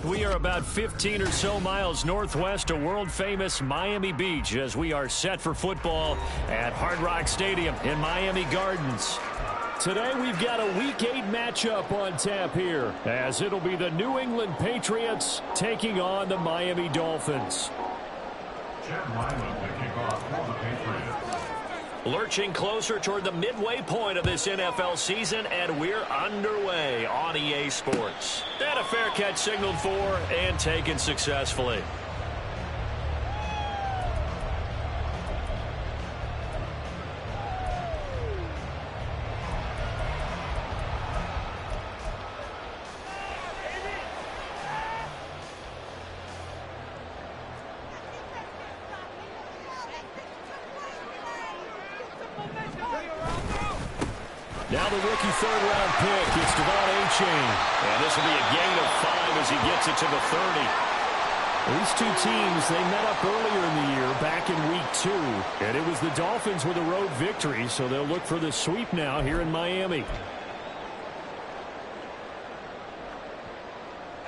We are about 15 or so miles northwest of world-famous Miami Beach as we are set for football at Hard Rock Stadium in Miami Gardens. Today we've got a Week 8 matchup on tap here as it'll be the New England Patriots taking on the Miami Dolphins. Lurching closer toward the midway point of this NFL season, and we're underway on EA Sports. And a fair catch signaled for and taken successfully. Now the rookie third-round pick, it's Devon A-Chain. And this will be a gain of 5 as he gets it to the 30. These two teams, they met up earlier in the year, back in Week 2. And it was the Dolphins with a road victory, so they'll look for the sweep now here in Miami.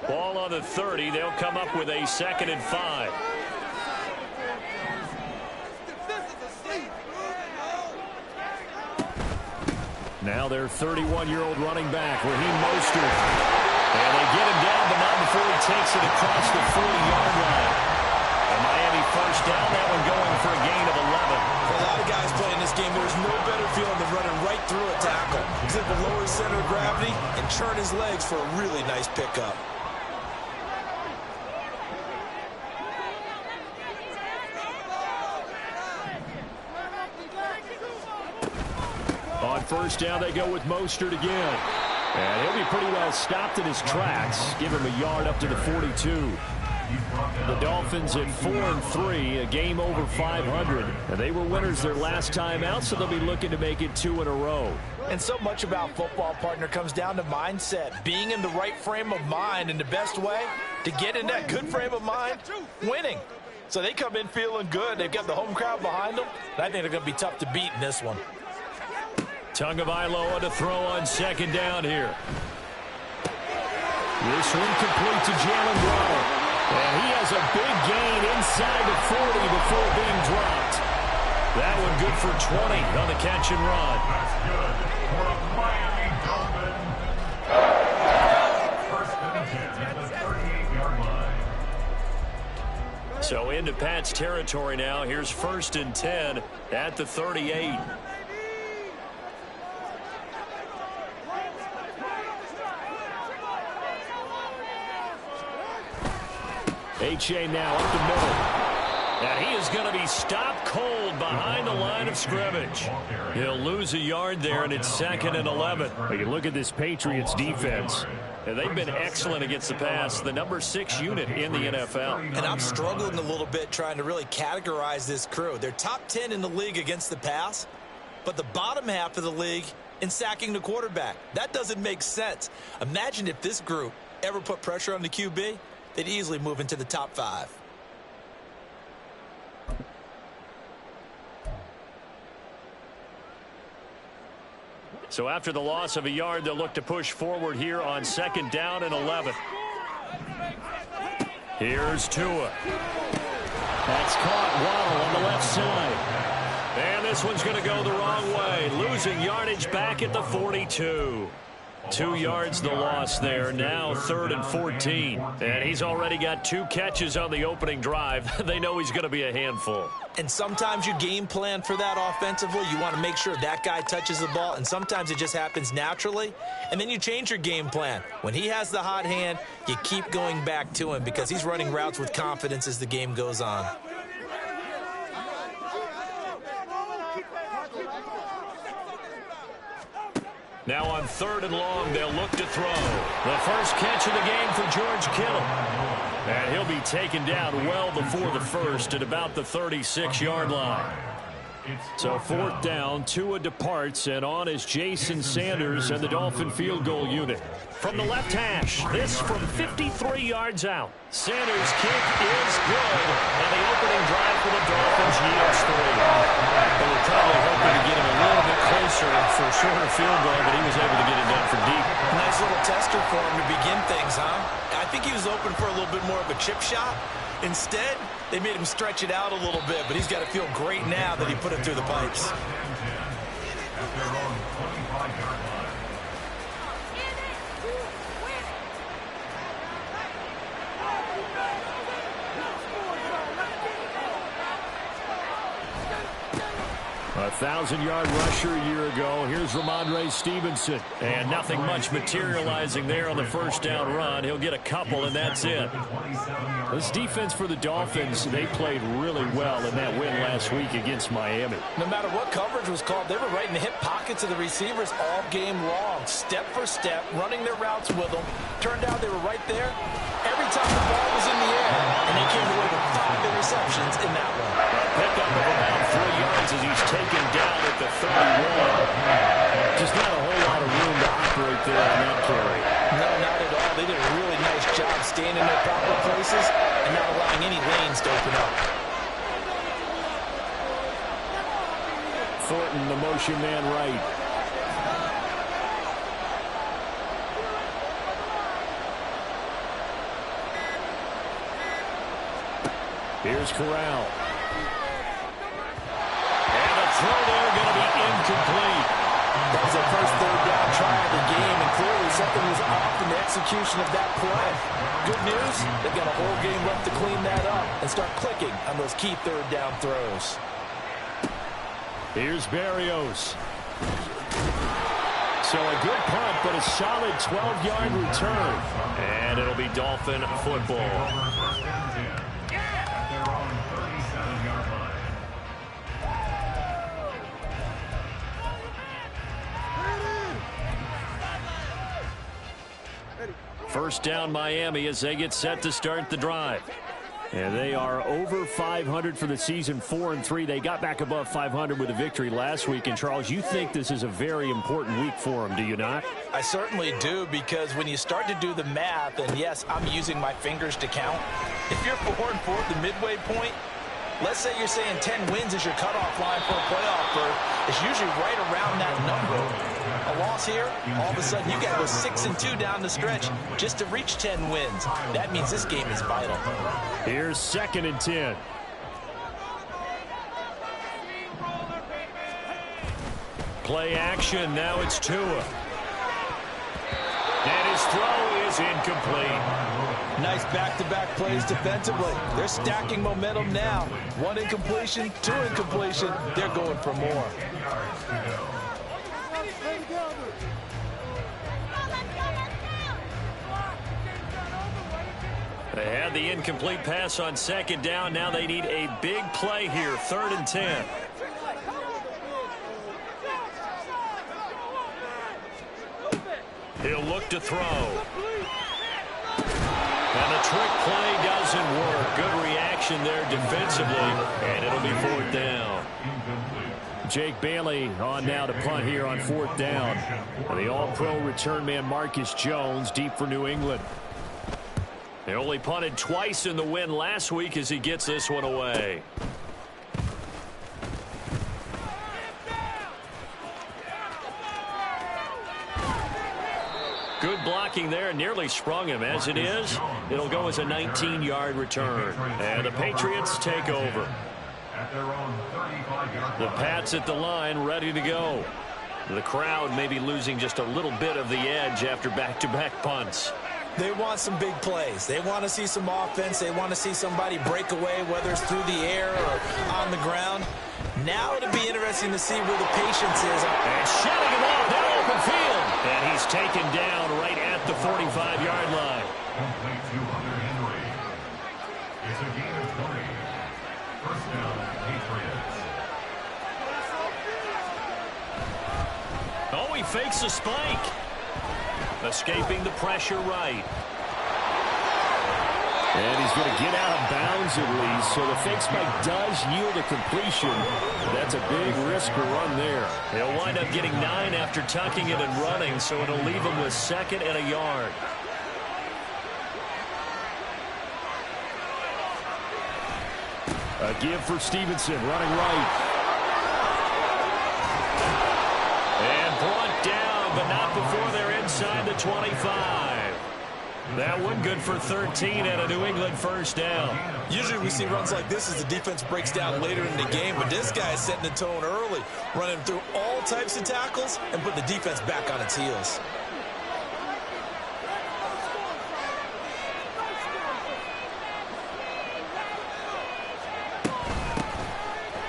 Ball on the 30. They'll come up with a 2nd and 5. Now their 31-year-old running back, Raheem Mostert. And they get him down, but not before he takes it across the 40-yard line. And Miami first down, that one going for a gain of 11. For a lot of guys playing this game, there's no better feeling than running right through a tackle. He's able to lower his center of gravity and churn his legs for a really nice pickup. On first down, they go with Mostert again. And he'll be pretty well stopped in his tracks. Give him a yard up to the 42. The Dolphins at 4-3, a game over 500. And they were winners their last time out, so they'll be looking to make it 2 in a row. And so much about football, partner, comes down to mindset. Being in the right frame of mind, and the best way to get in that good frame of mind, winning. So they come in feeling good. They've got the home crowd behind them. And I think they're going to be tough to beat in this one. Tagovailoa to throw on second down here. This one complete to Jalen Waddle. And he has a big gain inside the 40 before being dropped. That one good for 20 on the catch and run. That's good for a Miami Dolphin. First and 10 at the 38-yard line. So into Pat's territory now. Here's 1st and 10 at the 38. A-Chain now up the middle. And he is going to be stopped cold behind the line of scrimmage. He'll lose a yard there, and it's 2nd and 11. But you look at this Patriots defense. And they've been excellent against the pass, the number 6 unit in the NFL. And I'm struggling a little bit trying to really categorize this crew. They're top 10 in the league against the pass, but the bottom half of the league in sacking the quarterback. That doesn't make sense. Imagine if this group ever put pressure on the QB, they'd easily move into the top 5. So after the loss of a yard, they'll look to push forward here on 2nd down and 11. Here's Tua. That's caught. Waddle on the left side. And this one's going to go the wrong way. Losing yardage back at the 42. 2 yards the loss there. Now 3rd and 14. And he's already got 2 catches on the opening drive. They know he's going to be a handful. And sometimes you game plan for that offensively. You want to make sure that guy touches the ball. And sometimes it just happens naturally. And then you change your game plan. When he has the hot hand, you keep going back to him because he's running routes with confidence as the game goes on. Now on 3rd and long, they'll look to throw. The first catch of the game for George Kittle. And he'll be taken down well before the first at about the 36-yard line. So 4th down, Tua departs, and on is Jason Sanders and the Dolphin field goal unit. From the left hash, this from 53 yards out. Sanders' kick is good, and the opening drive for the Dolphins yields 3. They were probably hoping to get him a little bit closer for a shorter field goal, but he was able to get it done from deep. Nice little tester for him to begin things, huh? I think he was open for a little bit more of a chip shot. Instead, they made him stretch it out a little bit, but he's got to feel great now that he put it through the pipes. A 1,000-yard rusher a year ago. Here's Ramondre Stevenson. And nothing much materializing there on the first down run. He'll get a couple, and that's it. This defense for the Dolphins, they played really well in that win last week against Miami. No matter what coverage was called, they were right in the hip pockets of the receivers all game long. Step for step, running their routes with them. Turned out they were right there every time the ball was in the air, and they came away with 5 interceptions in that one. Pickup of about 3 yards as he's taken down at the 31. Just not a whole lot of room to operate there on that carry. No, not at all. They did a really nice job staying in their proper places and not allowing any lanes to open up. Thornton, the motion man right. Here's Corral. And the throw there going to be incomplete. That was their first 3rd down try of the game, and clearly something was off in the execution of that play. Good news, they've got a whole game left to clean that up and start clicking on those key 3rd down throws. Here's Berrios. So a good punt, but a solid 12-yard return. And it'll be Dolphin football. First down Miami as they get set to start the drive. And they are over 500 for the season, 4-3. They got back above 500 with a victory last week. And, Charles, you think this is a very important week for them, do you not? I certainly do, because when you start to do the math, and yes, I'm using my fingers to count, if you're 4-4 at the midway point, let's say you're saying 10 wins is your cutoff line for a playoff berth, it's usually right around that number. A loss here, all of a sudden you got to go 6-2 down the stretch just to reach 10 wins. That means this game is vital. Here's 2nd and 10. Play action. Now it's Tua. And his throw is incomplete. Nice back-to-back plays defensively. They're stacking momentum now. 1 incompletion, 2 incompletion. They're going for more. They had the incomplete pass on 2nd down. Now they need a big play here. 3rd and 10. He'll look to throw. And the trick play doesn't work. Good reaction there defensively. And it'll be 4th down. Jake Bailey on now to punt here on 4th down. And the all-pro return man Marcus Jones deep for New England. They only punted twice in the win last week as he gets this one away. Good blocking there, nearly sprung him. As it is, it'll go as a 19-yard return. And the Patriots take over. The Pats at the line, ready to go. The crowd may be losing just a little bit of the edge after back-to-back punts. They want some big plays. They want to see some offense. They want to see somebody break away, whether it's through the air or on the ground. Now it'll be interesting to see where the patience is. And shutting him off down open field. And he's taken down right at the 45-yard line. Complete to Hunter Henry. It's a gain of 20. First down, Patriots. Oh, he fakes a spike. Escaping the pressure right. And he's going to get out of bounds at least, so the fake spike does yield a completion. That's a big risk to run there. He'll wind up getting 9 after tucking it and running, so it'll leave him with 2nd and a yard. A give for Stevenson, running right. And brought down, but not before they're inside the 25. That one good for 13 and a New England first down. Usually we see runs like this as the defense breaks down later in the game, but this guy is setting the tone early, running through all types of tackles and put the defense back on its heels.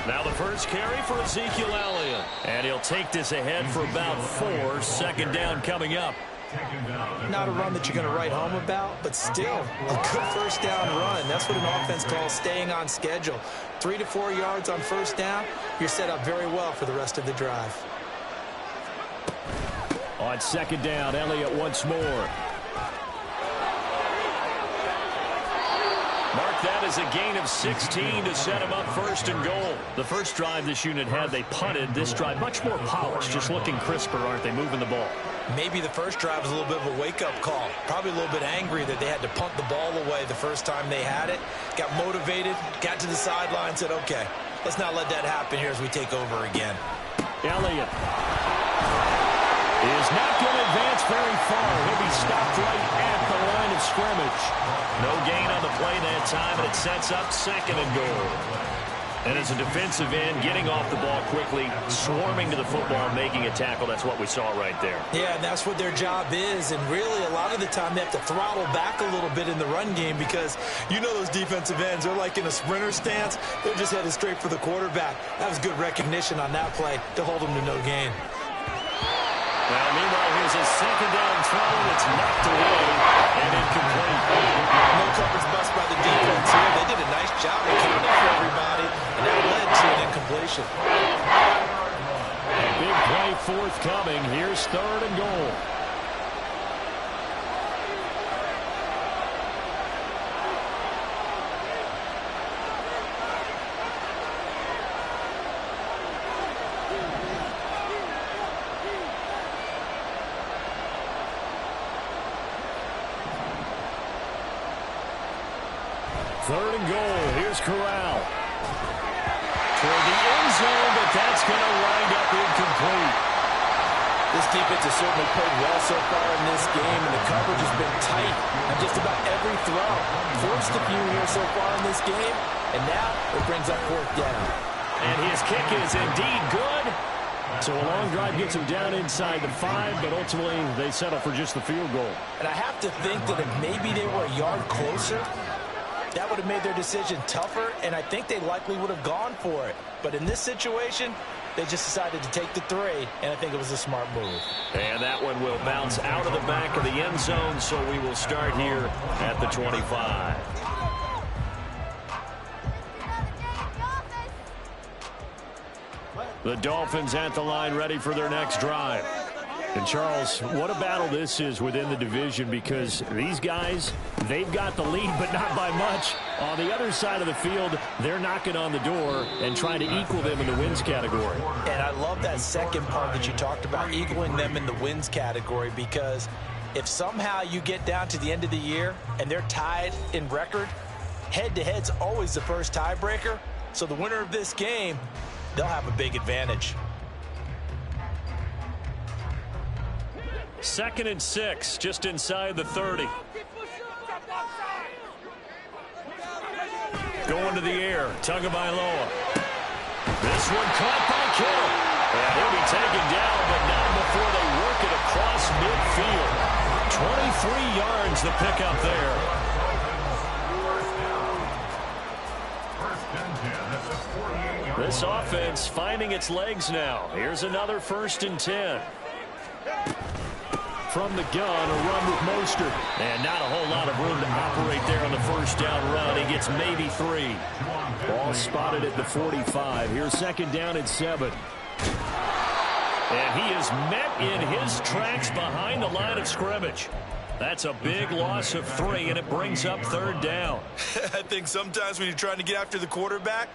Now the first carry for Ezekiel Elliott. And he'll take this ahead for about 4. 2nd down coming up. Not a run that you're going to write home about, but still a good first down run. That's what an offense calls staying on schedule. 3 to 4 yards on first down, you're set up very well for the rest of the drive. On 2nd down, Elliott once more. Mark that as a gain of 16 to set him up 1st and goal. The first drive this unit had, they punted. This drive much more polished, just looking crisper, aren't they, moving the ball? Maybe the first drive was a little bit of a wake-up call. Probably a little bit angry that they had to punt the ball away the first time they had it. Got motivated, got to the sideline, said, okay, let's not let that happen here as we take over again. Elliott is not going to advance very far. He'll be stopped right at the line of scrimmage. No gain on the play that time, and it sets up 2nd and goal. And as a defensive end, getting off the ball quickly, swarming to the football, making a tackle, that's what we saw right there. Yeah, and that's what their job is. And really, a lot of the time, they have to throttle back a little bit in the run game because you know those defensive ends, they're like in a sprinter stance. They're just headed straight for the quarterback. That was good recognition on that play to hold them to no gain. Well, meanwhile, here's a 2nd down throw that's knocked away and incomplete. No coverage bust by the defense here. They did a nice job of accounting for everybody, and that led to an incompletion. A big play forthcoming. Here's 3rd and goal. Third and goal. Here's Corral. Toward the end zone, but that's going to wind up incomplete. This defense has certainly played well so far in this game, and the coverage has been tight on just about every throw. Forced a few here so far in this game, and now it brings up 4th down. And his kick is indeed good. So a long drive gets him down inside the 5, but ultimately they settle for just the field goal. And I have to think that if maybe they were a yard closer, that would have made their decision tougher, and I think they likely would have gone for it. But in this situation, they just decided to take the 3, and I think it was a smart move. And that one will bounce out of the back of the end zone, so we will start here at the 25. The Dolphins at the line ready for their next drive. And, Charles, what a battle this is within the division because these guys, they've got the lead, but not by much. On the other side of the field, they're knocking on the door and trying to equal them in the wins category. And I love that second part that you talked about, equaling them in the wins category, because if somehow you get down to the end of the year and they're tied in record, head-to-head's always the first tiebreaker. So the winner of this game, they'll have a big advantage. 2nd and 6, just inside the 30. Going to the air, Tagovailoa. This one caught by Kittle. And he'll be taken down, but not before they work it across midfield. 23 yards the pickup there. This offense finding its legs now. Here's another 1st and 10. From the gun, a run with Mostert. And not a whole lot of room to operate there on the first down run. He gets maybe 3. Ball spotted at the 45. Here's 2nd down and 7. And he is met in his tracks behind the line of scrimmage. That's a big loss of 3, and it brings up 3rd down. I think sometimes when you're trying to get after the quarterback,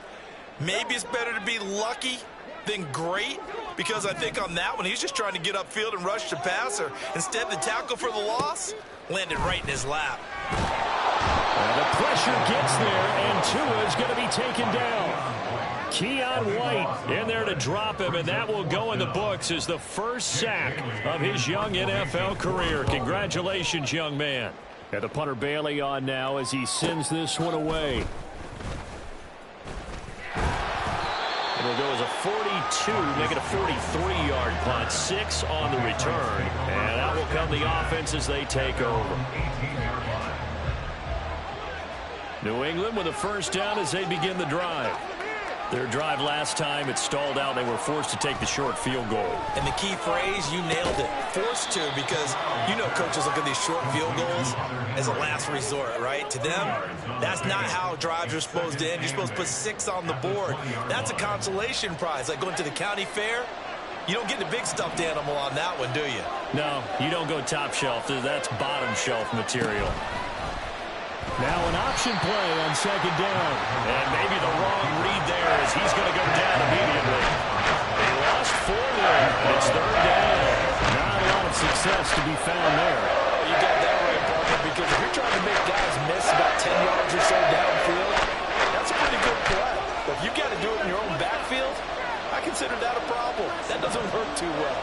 maybe it's better to be lucky than great, because I think on that one, he's just trying to get upfield and rush the passer. Instead, the tackle for the loss landed right in his lap. And the pressure gets there, and Tua is going to be taken down. Keon White in there to drop him, and that will go in the books as the first sack of his young NFL career. Congratulations, young man. And the punter Bailey on now as he sends this one away. It'll go as a 42, make it a 43-yard punt, 6 on the return. And out will come the offense as they take over. New England with a first down as they begin the drive. Their drive last time, it stalled out. They were forced to take the short field goal. And the key phrase, you nailed it, forced to, because you know coaches look at these short field goals as a last resort, right? To them, that's not how drives are supposed to end. You're supposed to put 6 on the board. That's a consolation prize, like going to the county fair. You don't get the big stuffed animal on that one, do you? No, you don't go top shelf. That's bottom shelf material. Now an option play on 2nd down. And maybe the wrong read there as he's going to go down immediately. They lost 4 there. It's 3rd down. Not a lot of success to be found there. Oh, you got that right, partner, because if you're trying to make guys miss about 10 yards or so downfield, that's a pretty good play. But if you got to do it in your own backfield, I consider that a problem. That doesn't work too well.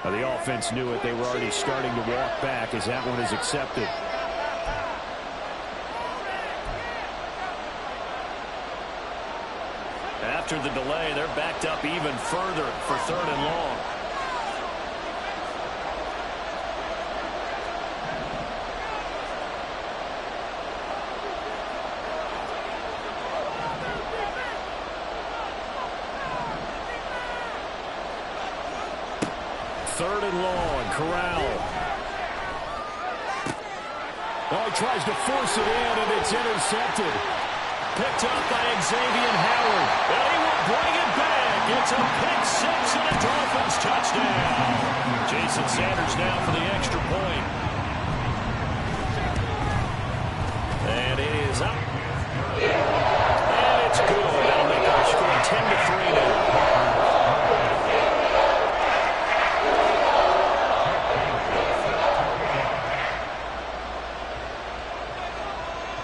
The offense knew it. They were already starting to walk back as that one is accepted. After the delay, they're backed up even further for 3rd and long. Third and long, Corral. Oh, he tries to force it in, and it's intercepted. Picked up by Xavier Howard. And he will bring it back. It's a pick 6 and a Dolphins touchdown. Jason Sanders now for the extra point. And it is up. And it's good. That'll make our score 10-3 now.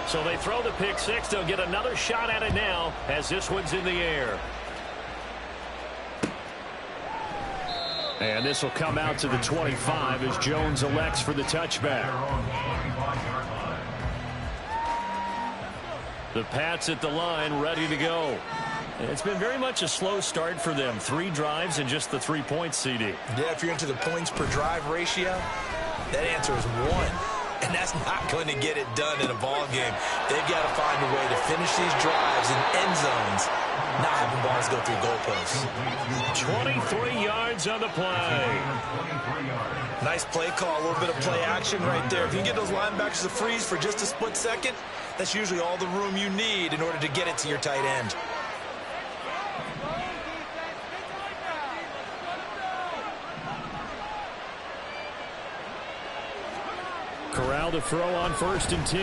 So they throw the pick 6. They'll get another shot at it now as this one's in the air. And this will come out to the 25 as Jones elects for the touchback. The Pats at the line ready to go. It's been very much a slow start for them. 3 drives and just the 3 points, CD. Yeah, if you're into the points per drive ratio, that answer is 1. And that's not going to get it done in a ball game. They've got to find a way to finish these drives in end zones, not having balls go through goalposts. 23 yards on the play. Nice play call, a little bit of play action right there. If you can get those linebackers to freeze for just a split second, that's usually all the room you need in order to get it to your tight end. Corral to throw on 1st and 10.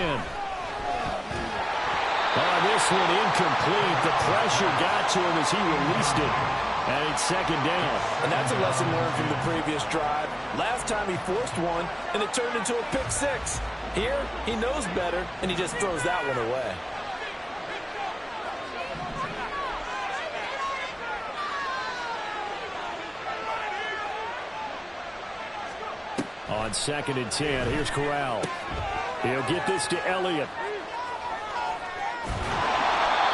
Oh, this one incomplete. The pressure got to him as he released it. And it's 2nd down. And that's a lesson learned from the previous drive. Last time he forced one, and it turned into a pick 6. Here, he knows better, and he just throws that one away. On 2nd and 10, here's Corral. He'll get this to Elliott.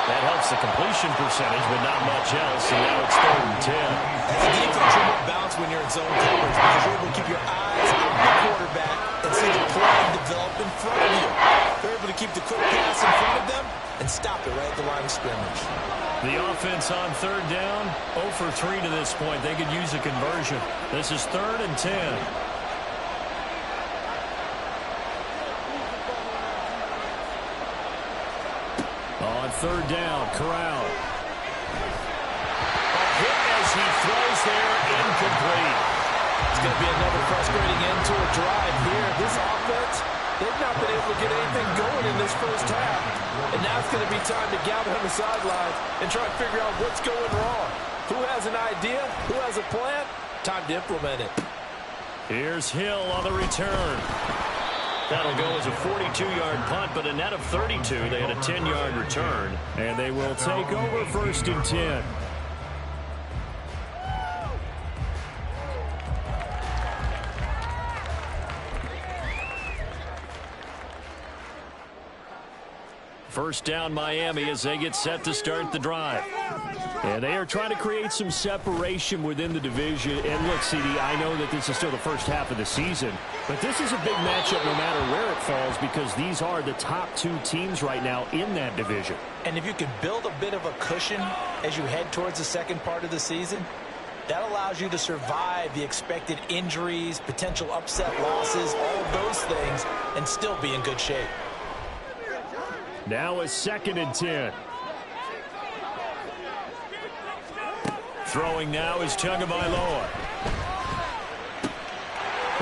That helps the completion percentage, but not much else, and now it's 3rd and 10. As a defense, you're more balanced when you're in zone coverage because you're able to keep your eyes on the quarterback and see the play develop in front of you. They're able to keep the quick pass in front of them and stop it right at the line of scrimmage. The offense on 3rd down, 0 for 3 to this point. They could use a conversion. This is 3rd and 10. On third down, Corral. A hit as he throws there, incomplete. It's going to be another frustrating end to a drive here. This offense, they've not been able to get anything going in this first half. And now it's going to be time to gather on the sidelines and try to figure out what's going wrong. Who has an idea? Who has a plan? Time to implement it. Here's Hill on the return. That'll go as a 42-yard punt, but a net of 32. They had a 10-yard return. And they will take over 1st and 10. First down, Miami, as they get set to start the drive. And they are trying to create some separation within the division. And look, CD, I know that this is still the first half of the season, but this is a big matchup no matter where it falls because these are the top 2 teams right now in that division. And if you can build a bit of a cushion as you head towards the second part of the season, that allows you to survive the expected injuries, potential upset losses, all of those things, and still be in good shape. Now a 2nd and 10. Throwing now is Tagovailoa.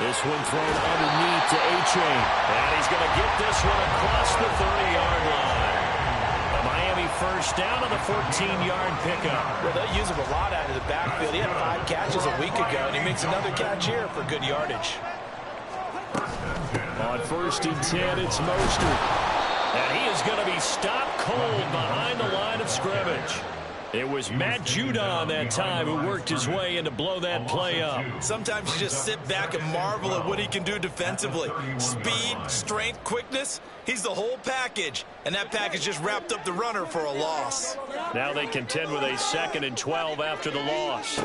This one thrown underneath to A-Chain. And he's going to get this one across the 30-yard line. A Miami first down on the 14-yard pickup. Well, they use him a lot out of the backfield. He had 5 catches a week ago, and he makes another catch here for good yardage. On 1st and 10, it's Mostert. And he is going to be stopped cold behind the line of scrimmage. It was Matt Judon that time who worked his way in to blow that play up. Sometimes you just sit back and marvel at what he can do defensively. Speed, strength, quickness, he's the whole package. And that package just wrapped up the runner for a loss. Now they contend with a 2nd and 12 after the loss.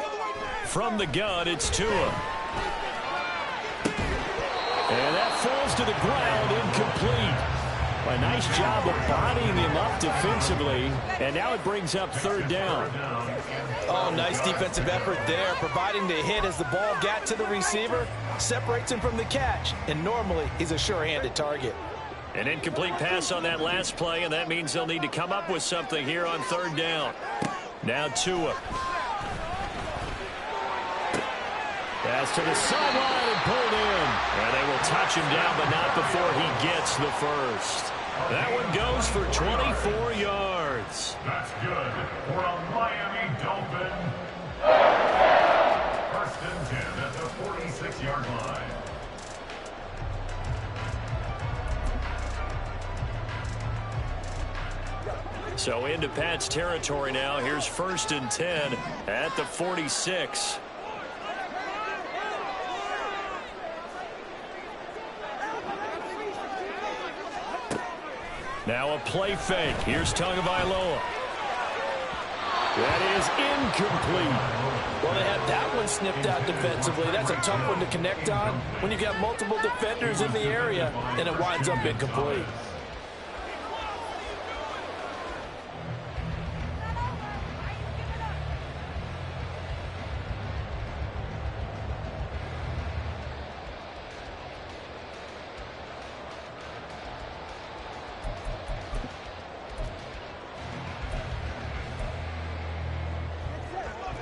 From the gun, it's Tua. And that falls to the ground, incomplete. A nice job of bodying him up defensively, and now it brings up 3rd down. Oh, nice defensive effort there, providing the hit as the ball got to the receiver, separates him from the catch, and normally he's a sure-handed target. An incomplete pass on that last play, and that means they'll need to come up with something here on 3rd down. Now Tua. Pass to the sideline and pulled in. And they will touch him down, but not before he gets the first. That one goes for 24 yards. That's good for a Miami Dolphin. 1st and 10 at the 46-yard line. So into Pat's territory now. Here's 1st and 10 at the 46. Now a play fake. Here's Tagovailoa. That is incomplete. Well, they had that one snipped out defensively. That's a tough one to connect on when you've got multiple defenders in the area, and it winds up incomplete.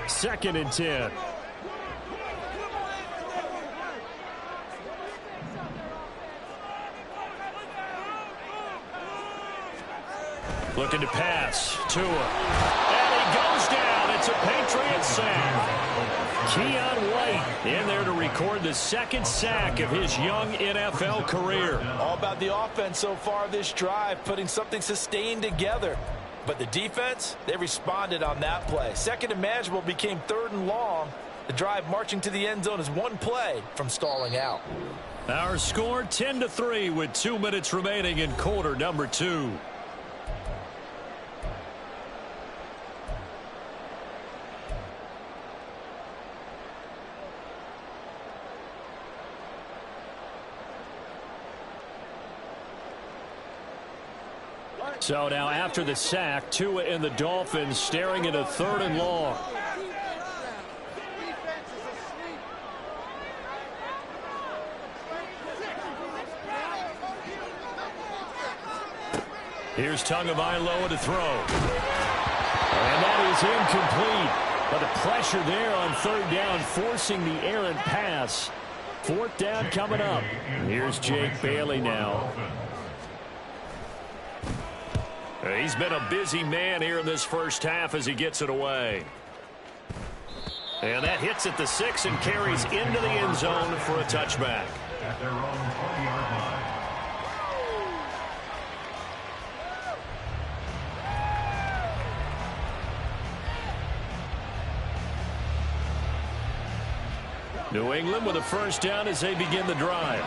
Second and 10. Looking to pass. Tua. And he goes down. It's a Patriot sack. Keon White in there to record the 2nd sack of his young NFL career. All about the offense so far this drive, putting something sustained together. But the defense, they responded on that play. 2nd and manageable became 3rd and long. The drive marching to the end zone is one play from stalling out. Our score 10-3 with 2 minutes remaining in quarter number 2. So now after the sack, Tua and the Dolphins staring at a 3rd and long. Here's Tagovailoa to throw. And that is incomplete. But the pressure there on third down, forcing the errant pass. Fourth down coming up. Here's Jake Bailey now. He's been a busy man here in this first half as he gets it away. And that hits at the 6 and carries into the end zone for a touchback. At their own 20-yard line. New England with a first down as they begin the drive.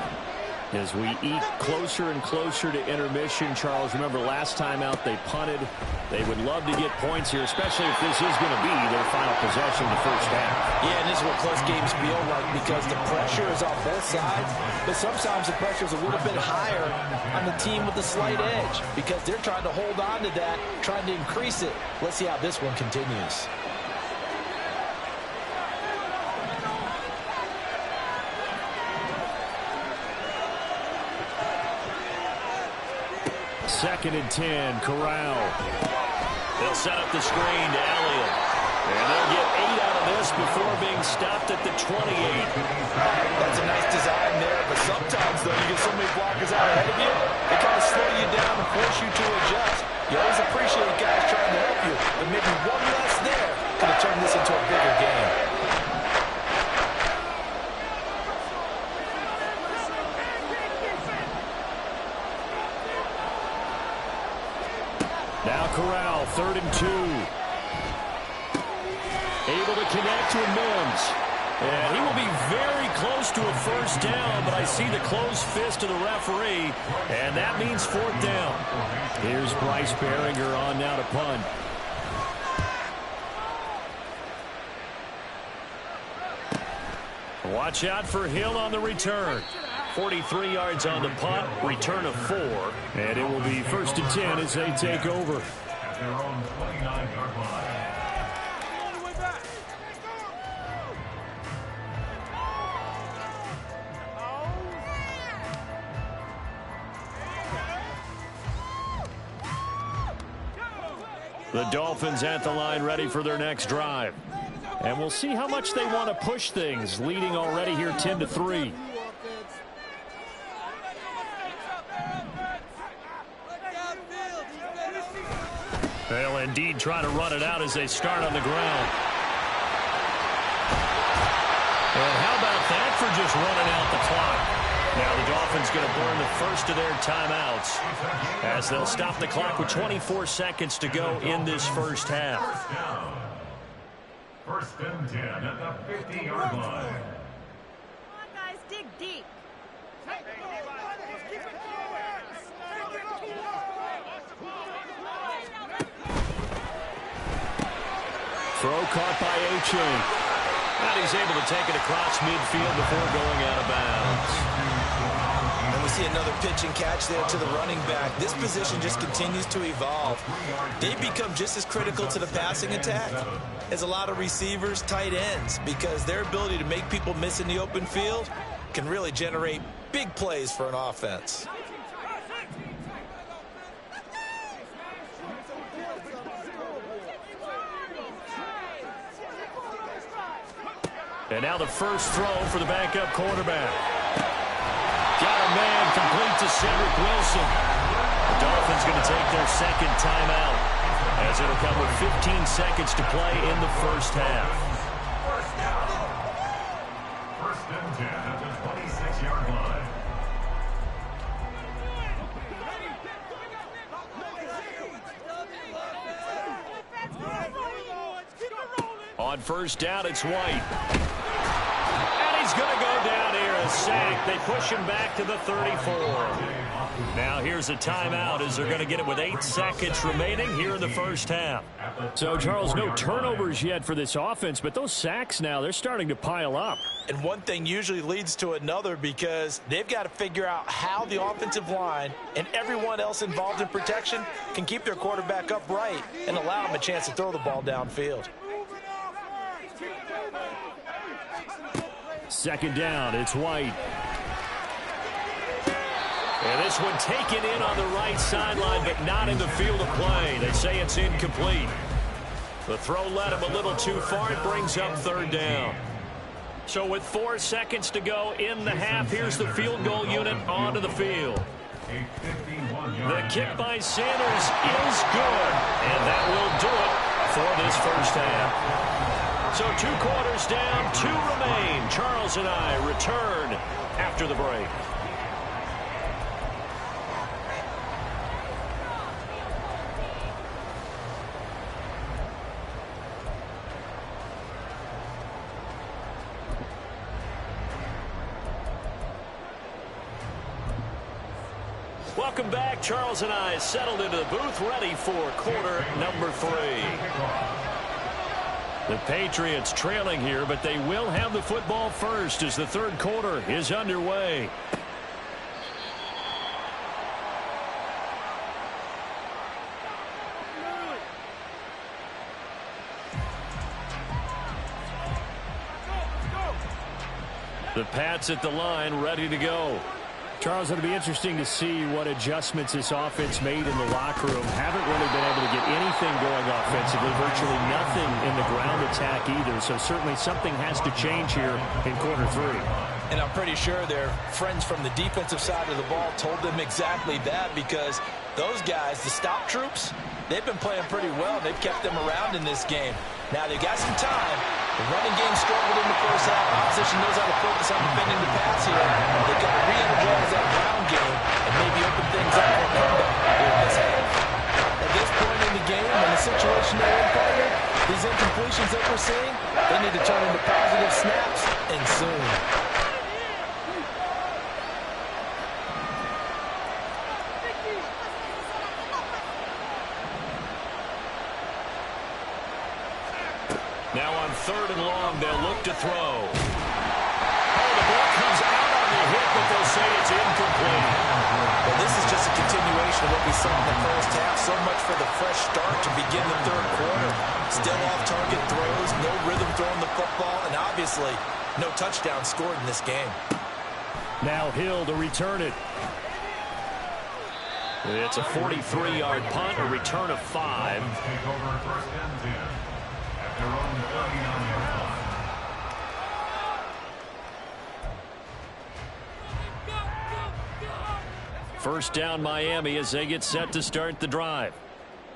As we eat closer and closer to intermission, Charles, remember last time out they punted. They would love to get points here, especially if this is going to be their final possession of the first half. Yeah, and this is what close games feel like because the pressure is on both sides, but sometimes the pressure is a little bit higher on the team with the slight edge because they're trying to hold on to that, trying to increase it. Let's see how this one continues. Second and 10, Corral. They'll set up the screen to Elliott. And they'll get 8 out of this before being stopped at the 28. That's a nice design there, but sometimes, though, you get so many blockers out ahead of you, they kind of slow you down and force you to adjust. You always appreciate guys trying to help you, but maybe one less there could have turned this into a bigger game. Now Corral, 3rd and 2. Able to connect with Mims. And he will be very close to a first down, but I see the closed fist of the referee, and that means 4th down. Here's Bryce Behringer on now to punt. Watch out for Hill on the return. 43 yards on the punt, return of 4. And it will be 1st and 10 as they take over. At their own 29-yard line. The Dolphins at the line ready for their next drive. And we'll see how much they want to push things, leading already here 10-3. They'll indeed try to run it out as they start on the ground. And how about that for just running out the clock? Now the Dolphins going to burn the first of their timeouts as they'll stop the clock with 24 seconds to go in this first half. First and 10 at the 50-yard line. Come on, guys, dig deep. Throw caught by A-Chain. And he's able to take it across midfield before going out of bounds. And we see another pitch and catch there to the running back. This position just continues to evolve. They become just as critical to the passing attack as a lot of receivers, tight ends, because their ability to make people miss in the open field can really generate big plays for an offense. And now the first throw for the backup quarterback. Got a man complete to Cedric Wilson. The Dolphins going to take their second timeout as it'll come with 15 seconds to play in the first half. First and 10 at the 26-yard line. On first down, it's White. And he's going to go down here, a sack. They push him back to the 34. Now here's a timeout as they're going to get it with 8 seconds remaining here in the first half. So, Charles, no turnovers yet for this offense, but those sacks now, they're starting to pile up. And one thing usually leads to another because they've got to figure out how the offensive line and everyone else involved in protection can keep their quarterback upright and allow him a chance to throw the ball downfield. Second down, it's White. And this one taken in on the right sideline, but not in the field of play. They say it's incomplete. The throw led him a little too far. It brings up third down. So with 4 seconds to go in the half, here's the field goal unit onto the field. The kick by Sanders is good, and that will do it for this first half. So 2 quarters down, 2 remain. Charles and I return after the break. Welcome back. Charles and I settled into the booth, ready for quarter number 3. The Patriots trailing here, but they will have the football first as the third quarter is underway. The Pats at the line, ready to go. Charles, it'll be interesting to see what adjustments this offense made in the locker room. Haven't really been able to get anything going offensively, virtually nothing in the ground attack either. So certainly something has to change here in quarter 3. And I'm pretty sure their friends from the defensive side of the ball told them exactly that, because those guys, the stop troops, they've been playing pretty well. They've kept them around in this game. Now they've got some time. The running game struggled in the first half. Opposition knows how to focus on defending the pass here. They've got to re-energize that ground game and maybe open things up for a comeback here in this half. At this point in the game, and the situation they're in, partner, these incompletions that we're seeing, they need to turn into positive snaps, and soon. Now on 3rd and long, they'll look to throw. Oh, the ball comes out on the hit, but they'll say it's incomplete. Well, this is just a continuation of what we saw in the first half. So much for the fresh start to begin the third quarter. Still off-target throws, no rhythm throwing the football, and obviously no touchdown scored in this game. Now Hill to return it. It's a 43-yard punt, a return of 5. Take over first and 10 at their own 39-yard line. First down Miami as they get set to start the drive.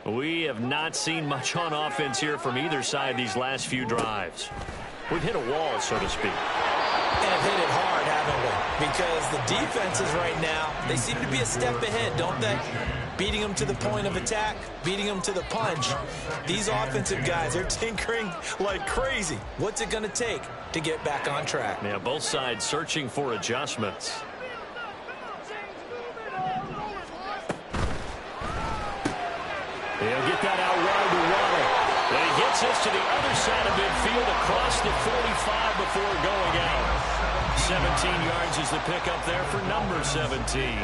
We have not seen much on offense here from either side these last few drives. We've hit a wall, so to speak. And hit it hard, haven't we? Because the defenses right now, they seem to be a step ahead, don't they? Beating them to the point of attack, beating them to the punch. These offensive guys, they're tinkering like crazy. What's it going to take to get back on track? Yeah, both sides searching for adjustments. They'll get that out wide to Waddle. And he gets this to the other side of midfield across the 45 before going out. 17 yards is the pickup there for number 17.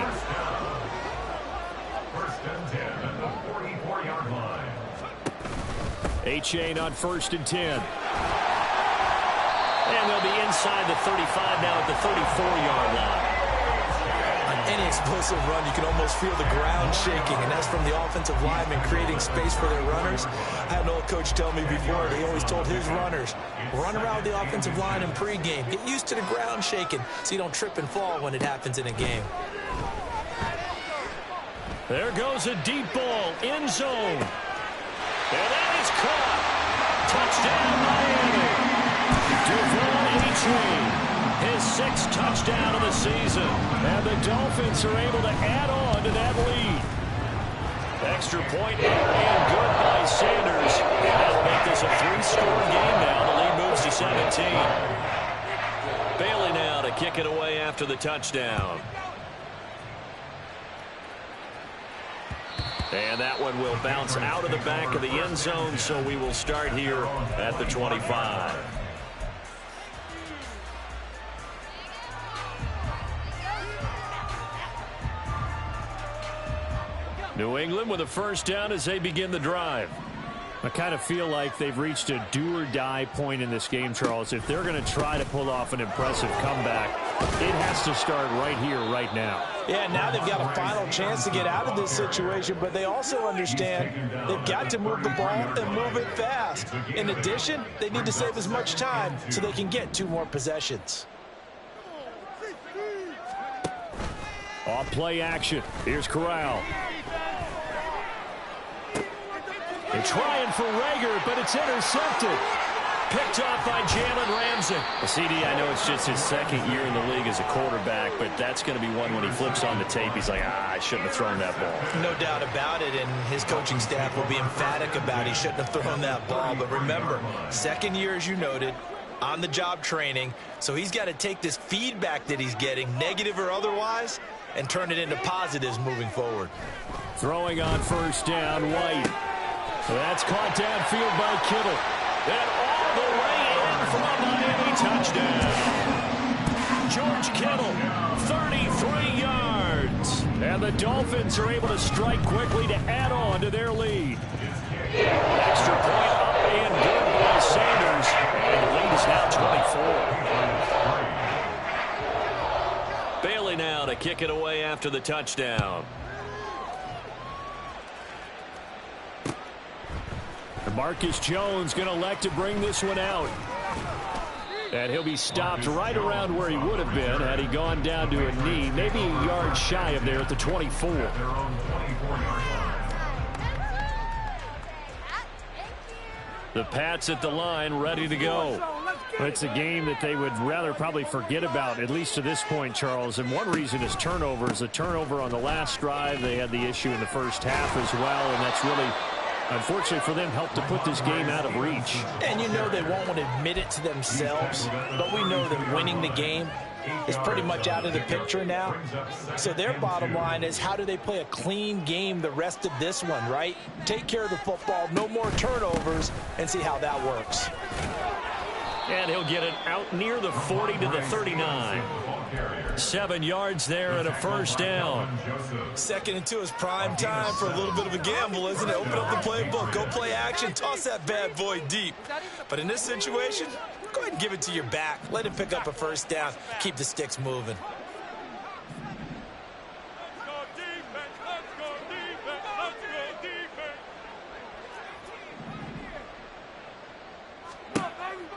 First and 10 at the 44-yard line. A-Chain on 1st and 10. And they'll be inside the 35 now at the 34-yard line. On any explosive run, you can almost feel the ground shaking, and that's from the offensive linemen creating space for their runners. I had an old coach tell me before, he always told his runners, run around the offensive line in pregame. Get used to the ground shaking so you don't trip and fall when it happens in a game. There goes a deep ball, end zone. And that is caught. Touchdown, Miami. Devon A-Chain. His 6th touchdown of the season. And the Dolphins are able to add on to that lead. Extra point and good by Sanders. That'll make this a 3-score game now. The lead moves to 17. Bailey now to kick it away after the touchdown. And that one will bounce out of the back of the end zone, so we will start here at the 25. New England with a first down as they begin the drive. I kind of feel like they've reached a do-or-die point in this game, Charles. If they're going to try to pull off an impressive comeback, It has to start right here, right now. Yeah, now they've got a final chance to get out of this situation, but they also understand they've got to move the ball and move it fast. In addition, they need to save as much time so they can get 2 more possessions. Off play action. Here's Corral. They're trying for Rager, but it's intercepted. Picked off by Jalen Ramsey. Well, CD, I know it's just his second year in the league as a quarterback, but that's going to be one when he flips on the tape. He's like, I shouldn't have thrown that ball. No doubt about it, and his coaching staff will be emphatic about he shouldn't have thrown that ball. But remember, second year, as you noted, on-the-job training, so he's got to take this feedback that he's getting, negative or otherwise, and turn it into positives moving forward. Throwing on first down, White. That's caught downfield by Kittle. And all the way in for a Miami touchdown. George Kittle, 33 yards. And the Dolphins are able to strike quickly to add on to their lead. Extra point up and good by Sanders. And the lead is now 24. Bailey now to kick it away after the touchdown. Marcus Jones going to elect to bring this one out. And he'll be stopped right around where he would have been had he gone down to a knee, maybe a yard shy of there at the 24. The Pats at the line, ready to go. It's a game that they would rather probably forget about, at least to this point, Charles. And one reason is turnovers. A turnover on the last drive. They had the issue in the first half as well, and that's really, unfortunately for them, helped to put this game out of reach. And you know they won't want to admit it to themselves, but we know that winning the game is pretty much out of the picture now. So their bottom line is, how do they play a clean game the rest of this one, right? Take care of the football, no more turnovers, and see how that works. And he'll get it out near the 40 to the 39. 7 yards there and a first down. 2nd and 2 is prime time for a little bit of a gamble, isn't it? Open up the playbook, go play action, toss that bad boy deep. But in this situation, go ahead and give it to your back. Let him pick up a first down. Keep the sticks moving.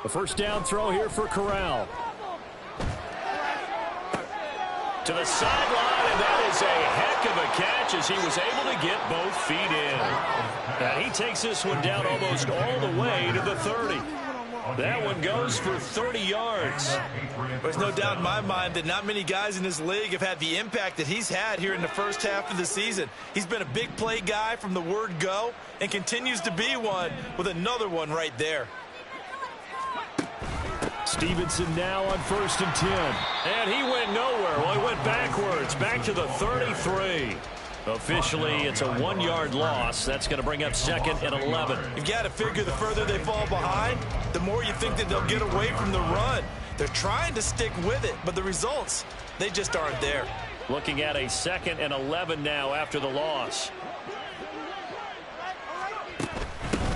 A first down throw here for Corral. To the sideline, and that is a heck of a catch as he was able to get both feet in. And he takes this one down almost all the way to the 30. That one goes for 30 yards. There's no doubt in my mind that not many guys in this league have had the impact that he's had here in the first half of the season. He's been a big play guy from the word go and continues to be one with another one right there. Stevenson now on 1st and 10. And he went nowhere. Well, he went backwards, back to the 33. Officially, it's a 1-yard loss. That's going to bring up 2nd and 11. You've got to figure the further they fall behind, the more you think that they'll get away from the run. They're trying to stick with it, but the results, they just aren't there. Looking at a 2nd and 11 now after the loss.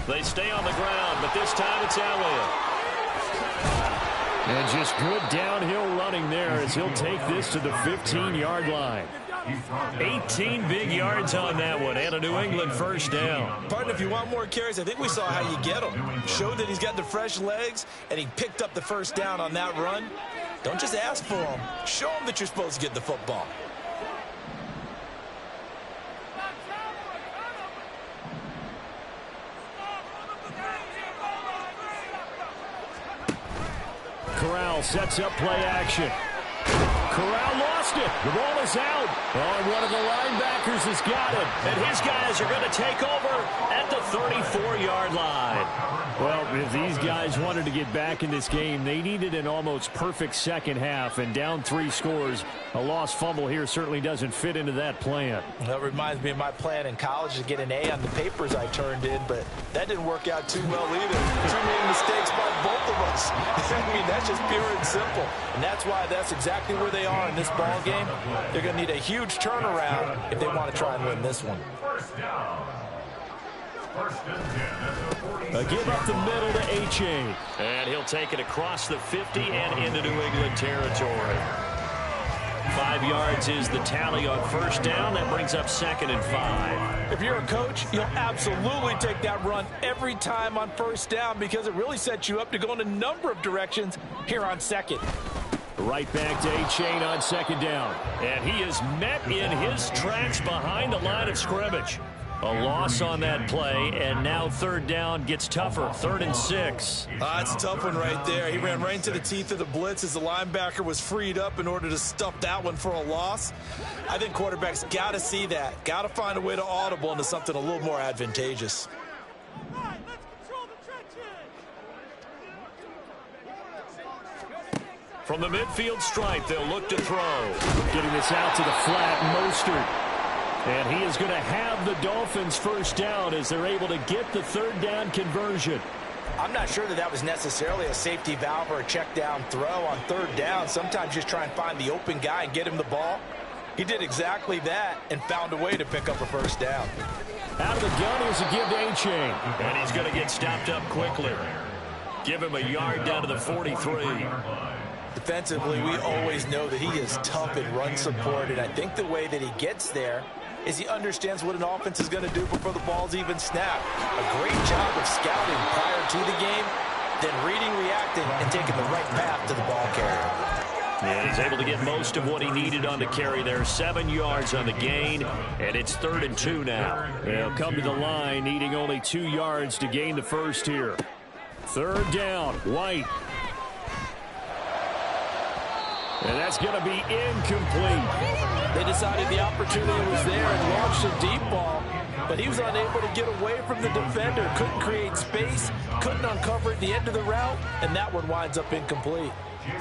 They stay on the ground, but this time it's Elliott. And just good downhill running there as he'll take this to the 15-yard line. 18 big yards on that one, and a New England first down. Partner, if you want more carries, I think we saw how you get them. Showed that he's got the fresh legs, and he picked up the first down on that run. Don't just ask for them. Show them that you're supposed to get the football. Corral sets up play action. Corral lost it. The ball is out. Oh, one of the linebackers has got it. And his guys are going to take over at the 34-yard line. Well, if these guys wanted to get back in this game, they needed an almost perfect second half, and down 3 scores. A lost fumble here certainly doesn't fit into that plan. That reminds me of my plan in college to get an A on the papers I turned in, but that didn't work out too well either. Too many mistakes by both of us. I mean, that's just pure and simple. And that's why that's exactly where they are in this ball game. They're going to need a huge turnaround if they want to try and win this one. A give up the middle to H.A. And he'll take it across the 50 and into New England territory. 5 yards is the tally on first down. That brings up 2nd and 5. If you're a coach, you'll absolutely take that run every time on first down because it really sets you up to go in a number of directions here on 2nd. Right back to A-Chain on 2nd down. And he is met in his tracks behind the line of scrimmage. A loss on that play, and now 3rd down gets tougher. 3rd and 6. It's a tough one right there. He ran right into the teeth of the blitz as the linebacker was freed up in order to stuff that one for a loss. I think quarterbacks got to see that. Got to find a way to audible into something a little more advantageous. From the midfield stripe, they'll look to throw. Getting this out to the flat, Mostert. And he is going to have the Dolphins first down as they're able to get the 3rd down conversion. I'm not sure that was necessarily a safety valve or a check down throw on 3rd down. Sometimes just try and find the open guy and get him the ball. He did exactly that and found a way to pick up a first down. Out of the gun is a give to A-Chain. And he's going to get stopped up quickly. Give him a yard down to the 43. Defensively, we always know that he is tough in run support, and I think the way that he gets there is he understands what an offense is going to do before the ball's even snapped. A great job of scouting prior to the game, then reading, reacting, and taking the right path to the ball carrier. And he's able to get most of what he needed on the carry there. 7 yards on the gain, and it's 3rd and 2 now. They'll come to the line, needing only 2 yards to gain the first here. 3rd down, White. And that's going to be incomplete. They decided the opportunity was there and launched a deep ball, but he was unable to get away from the defender. Couldn't create space, couldn't uncover at the end of the route, and that one winds up incomplete.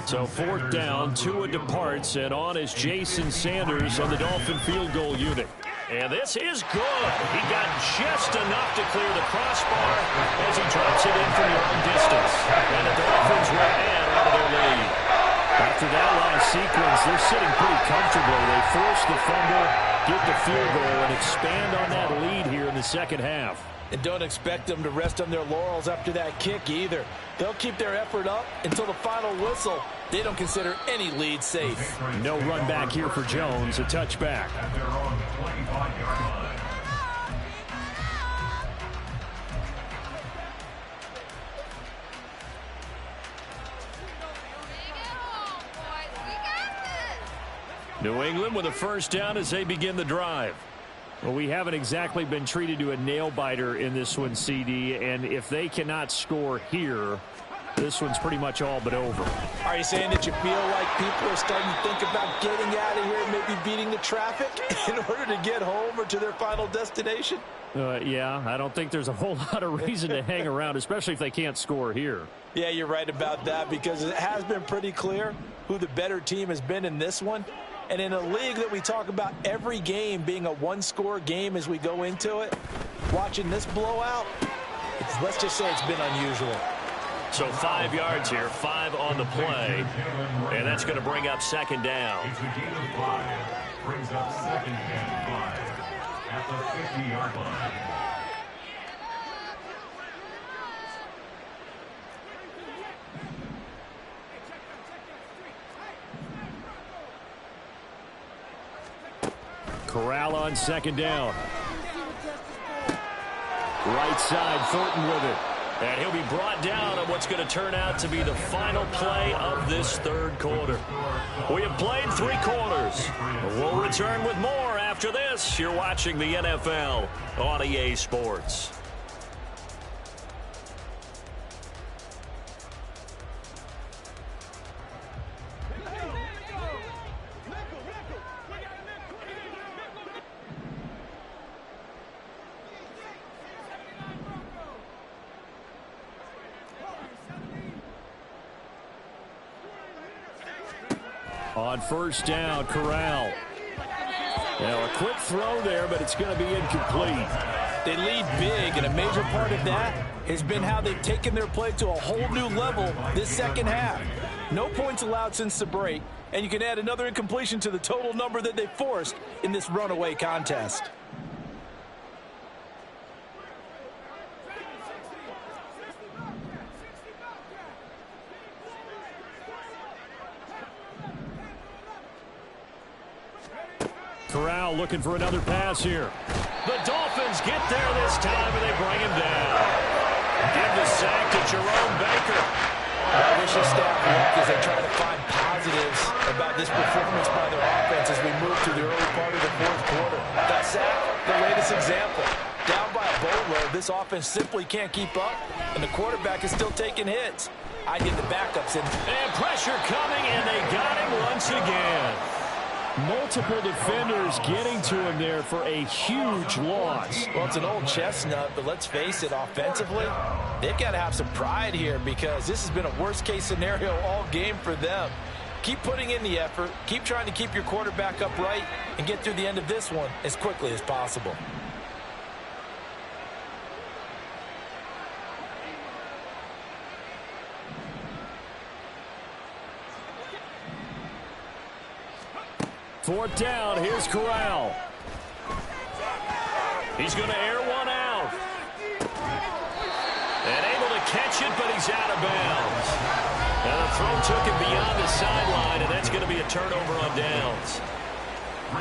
So 4th down, Tua departs, and on is Jason Sanders on the Dolphin field goal unit. And this is good. He got just enough to clear the crossbar as he drops it in from long distance. And the Dolphins will add on to their lead. After that last sequence, they're sitting pretty comfortably. They force the fumble, get the field goal, and expand on that lead here in the 2nd half. And don't expect them to rest on their laurels after that kick either. They'll keep their effort up until the final whistle. They don't consider any lead safe. No run back here for Jones, a touchback. At their own 25-yard line. New England with a first down as they begin the drive. Well, we haven't exactly been treated to a nail-biter in this one, CD, and if they cannot score here, this one's pretty much all but over. Are you saying that you feel like people are starting to think about getting out of here and maybe beating the traffic in order to get home or to their final destination? Yeah, I don't think there's a whole lot of reason to hang around, especially if they can't score here. Yeah, you're right about that because it has been pretty clear who the better team has been in this one. And in a league that we talk about every game being a one-score game as we go into it, watching this blowout, let's just say it's been unusual. So 5 yards here, 5 on the play, and that's going to bring up 2nd down. It's a gain of 5. Brings up 2nd and 5 at the 50-yard line. Corral on 2nd down. Right side, Thornton with it. And he'll be brought down on what's going to turn out to be the final play of this 3rd quarter. We have played 3 quarters. We'll return with more after this. You're watching the NFL on EA Sports. On first down, Corral. Now a quick throw there, but it's going to be incomplete. They lead big, and a major part of that has been how they've taken their play to a whole new level this 2nd half. No points allowed since the break, and you can add another incompletion to the total number that they forced in this runaway contest. Corral looking for another pass here. The Dolphins get there this time, and they bring him down. Give the sack to Jerome Baker. I wish his staff worked as they try to find positives about this performance by their offense as we move to the early part of the fourth quarter. That sack, the latest example. Down by a boatload, this offense simply can't keep up, and the quarterback is still taking hits. I get the backups in. And pressure coming, and they got him once again. Multiple defenders getting to him there for a huge loss. Well, it's an old chestnut, but let's face it, offensively, they've got to have some pride here because this has been a worst-case scenario all game for them. Keep putting in the effort. Keep trying to keep your quarterback upright and get through the end of this one as quickly as possible. Fourth down, here's Corral. He's going to air one out. And able to catch it, but he's out of bounds. And the throw took him beyond the sideline, and that's going to be a turnover on downs.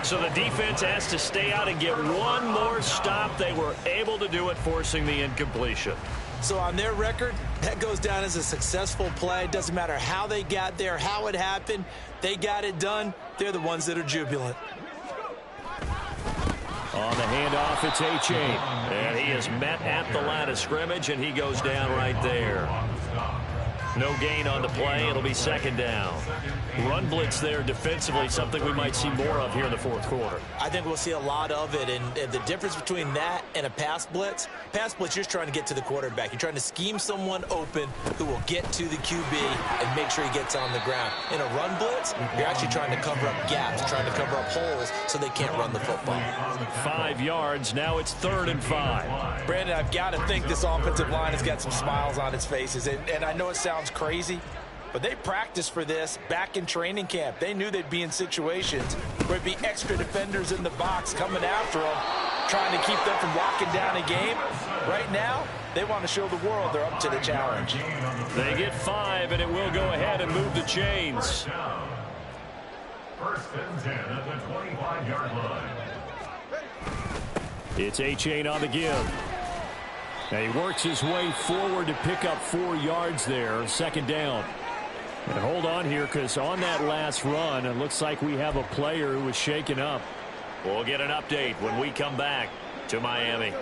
So the defense has to stay out and get one more stop. They were able to do it, forcing the incompletion. So on their record, that goes down as a successful play. Doesn't matter how they got there, how it happened. They got it done. They're the ones that are jubilant. On the handoff, it's A-Chain. And he is met at the line of scrimmage, and he goes down right there. No gain on the play. It'll be second down. Run blitz there defensively, something we might see more of here in the fourth quarter. I think we'll see a lot of it, and the difference between that and a pass blitz, you're just trying to get to the quarterback. You're trying to scheme someone open who will get to the QB and make sure he gets on the ground. In a run blitz, you're actually trying to cover up gaps, trying to cover up holes so they can't run the football. 5 yards, now it's 3rd and 5. Brandon, I've got to think this offensive line has got some smiles on its faces, and I know it sounds crazy, but they practiced for this back in training camp. They knew they'd be in situations where it'd be extra defenders in the box coming after them, trying to keep them from locking down a game. Right now, they want to show the world they're up to the challenge. They get 5, and it will go ahead and move the chains. 1st and 10 at the 25-yard line. It's A-Chain on the give. And he works his way forward to pick up 4 yards there, 2nd down. And hold on here, because on that last run, it looks like we have a player who was shaken up. We'll get an update when we come back to Miami.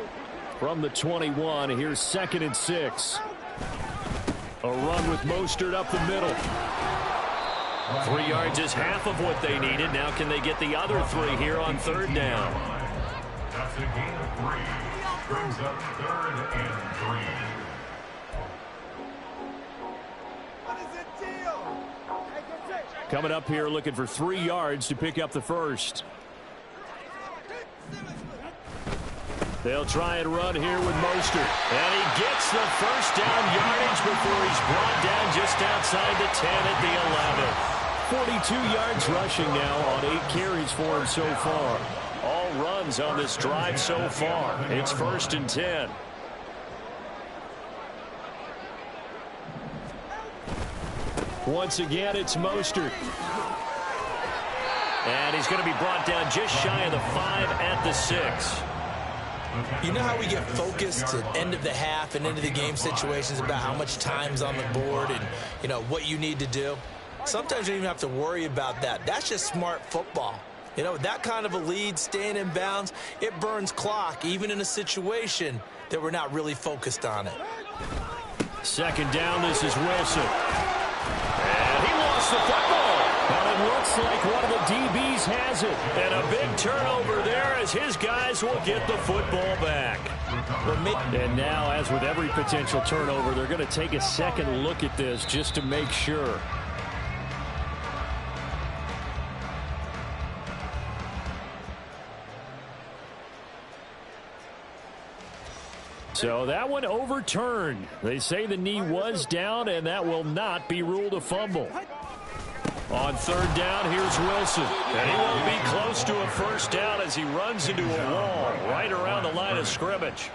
From the 21, here's 2nd and 6. A run with Mostert up the middle. 3 yards is half of what they needed. Now can they get the other 3 here on 3rd down? That's a gain of 3. Brings up 3rd and 3. Coming up here looking for 3 yards to pick up the first. They'll try and run here with Mostert. And he gets the first down yardage before he's brought down just outside the 10 at the 11. 42 yards rushing now on 8 carries for him so far. All runs on this drive so far. It's 1st and 10. Once again, it's Mostert. And he's going to be brought down just shy of the 5 at the 6. You know how we get focused at end of the half and into the game situations about how much time's on the board and, you know, what you need to do? Sometimes you don't even have to worry about that. That's just smart football. You know, that kind of a lead, staying in bounds, it burns clock, even in a situation that we're not really focused on it. 2nd down, this is Wilson. And he lost the football. Well, it looks like one of the DBs has it. And a big turnover there as his guys will get the football back. And now, as with every potential turnover, they're going to take a second look at this just to make sure. So that one overturned. They say the knee was down, and that will not be ruled a fumble. On 3rd down, here's Wilson. And he won't be close to a first down as he runs into a wall right around the line of scrimmage.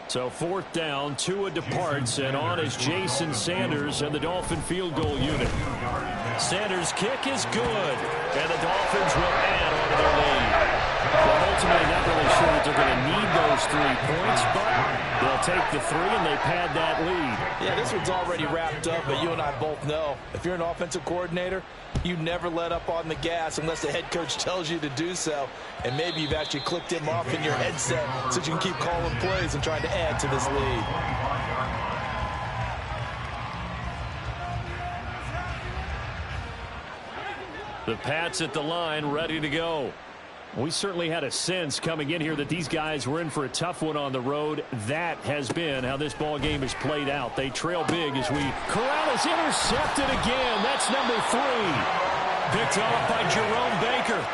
So 4th down, Tua departs, and on is Jason Sanders and the Dolphin field goal unit. Sanders' kick is good, and the Dolphins will add on to their lead. Cincinnati not really sure that they're going to need those 3 points, but they'll take the 3, and they pad that lead. Yeah, this one's already wrapped up, but you and I both know if you're an offensive coordinator, you never let up on the gas unless the head coach tells you to do so. And maybe you've actually clicked him off in your headset so you can keep calling plays and trying to add to this lead. The Pats at the line, ready to go. We certainly had a sense coming in here that these guys were in for a tough one on the road. That has been how this ball game has played out. They trail big as Corral is intercepted again. That's number 3. Picked off by Jerome Baker.